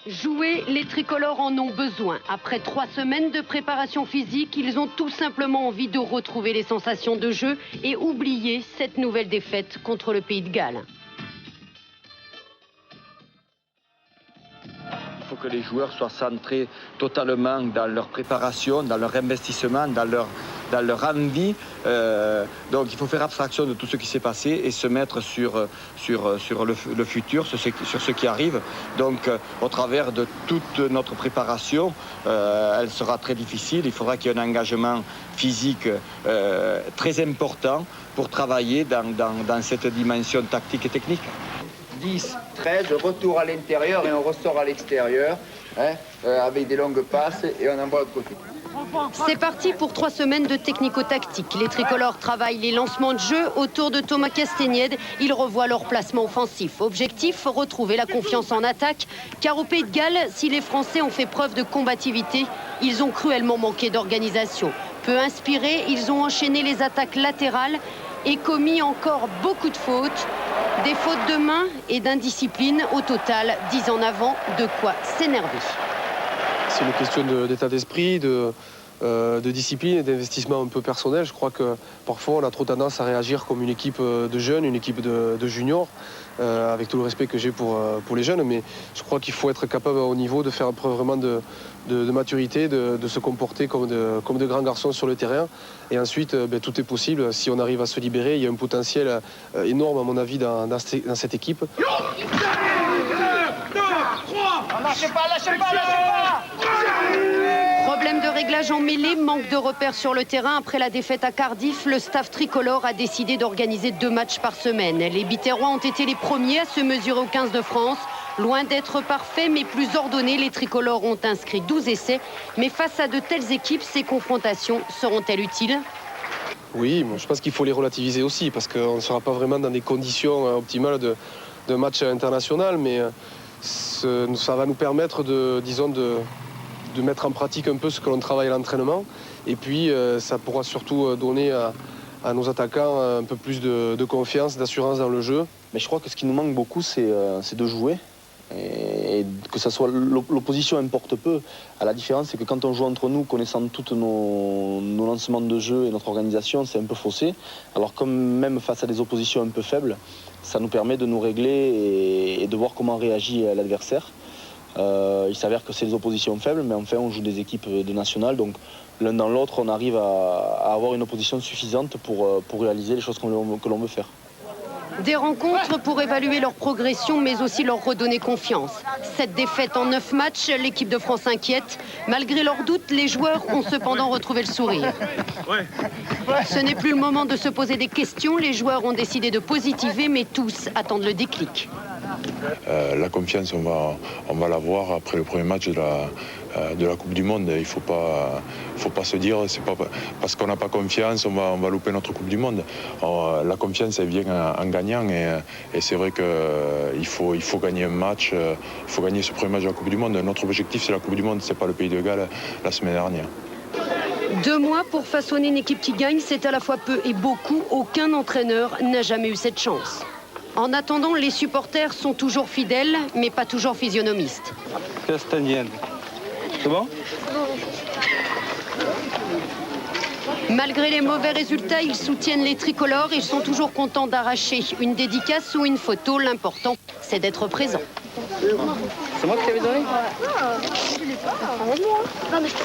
Jouer, les tricolores en ont besoin. Après 3 semaines de préparation physique, ils ont tout simplement envie de retrouver les sensations de jeu et oublier cette nouvelle défaite contre le Pays de Galles. Il faut que les joueurs soient centrés totalement dans leur préparation, dans leur investissement, dans leur envie. Donc il faut faire abstraction de tout ce qui s'est passé et se mettre sur le futur, sur ce qui arrive. Donc au travers de toute notre préparation, elle sera très difficile. Il faudra qu'il y ait un engagement physique très important pour travailler dans cette dimension tactique et technique. 10, 13, retour à l'intérieur et on ressort à l'extérieur, avec des longues passes et on envoie de l'autre côté. C'est parti pour 3 semaines de technico-tactique. Les tricolores travaillent les lancements de jeu autour de Thomas Castagnède. Ils revoient leur placement offensif. Objectif, retrouver la confiance en attaque. Car au Pays de Galles, si les Français ont fait preuve de combativité, ils ont cruellement manqué d'organisation. Peu inspirés, ils ont enchaîné les attaques latérales et commis encore beaucoup de fautes. Des fautes de main et d'indiscipline. Au total, 10 en avant, de quoi s'énerver. C'est une question d'état d'esprit, de discipline et d'investissement un peu personnel. Je crois que parfois on a trop tendance à réagir comme une équipe de jeunes, une équipe de juniors, avec tout le respect que j'ai pour les jeunes, mais je crois qu'il faut être capable au niveau de faire preuve vraiment de maturité, de se comporter comme de grands garçons sur le terrain. Et ensuite, tout est possible. Si on arrive à se libérer, il y a un potentiel énorme à mon avis dans cette équipe. Lâchez pas. Problème de réglage en mêlée, manque de repères sur le terrain. Après la défaite à Cardiff, le staff tricolore a décidé d'organiser 2 matchs par semaine. Les Biterrois ont été les premiers à se mesurer aux 15 de France. Loin d'être parfaits, mais plus ordonnés, les tricolores ont inscrit 12 essais. Mais face à de telles équipes, ces confrontations seront-elles utiles ? Oui, je pense qu'il faut les relativiser aussi, parce qu'on ne sera pas vraiment dans des conditions optimales de match international, mais ça va nous permettre de mettre en pratique un peu ce que l'on travaille à l'entraînement. Et puis, ça pourra surtout donner à nos attaquants un peu plus de confiance, d'assurance dans le jeu. Mais je crois que ce qui nous manque beaucoup, c'est de jouer. Et que ça soit l'opposition importe peu. À la différence, c'est que quand on joue entre nous, connaissant tous nos lancements de jeu et notre organisation, c'est un peu faussé. Alors comme même face à des oppositions un peu faibles, ça nous permet de nous régler et de voir comment réagit l'adversaire. Il s'avère que c'est des oppositions faibles, mais enfin on joue des équipes de nationales, donc l'un dans l'autre, on arrive à avoir une opposition suffisante pour réaliser les choses que l'on veut faire. Des rencontres pour évaluer leur progression, mais aussi leur redonner confiance. Cette défaite en 9 matchs, l'équipe de France inquiète. Malgré leurs doutes, les joueurs ont cependant retrouvé le sourire. Ce n'est plus le moment de se poser des questions. Les joueurs ont décidé de positiver, mais tous attendent le déclic. La confiance, on va l'avoir après le premier match de la Coupe du Monde. Il ne faut pas se dire c'est pas parce qu'on n'a pas confiance, on va louper notre Coupe du Monde. La confiance, elle vient en gagnant et c'est vrai qu'il faut gagner un match, il faut gagner ce premier match de la Coupe du Monde. Notre objectif, c'est la Coupe du Monde, c'est pas le Pays de Galles la semaine dernière. 2 mois pour façonner une équipe qui gagne, c'est à la fois peu et beaucoup. Aucun entraîneur n'a jamais eu cette chance. En attendant, les supporters sont toujours fidèles, mais pas toujours physionomistes. Castagnède. C'est bon ? Malgré les mauvais résultats, ils soutiennent les tricolores. Ils sont toujours contents d'arracher une dédicace ou une photo. L'important, c'est d'être présent. C'est moi qui t'avais donné ? Non, mais je te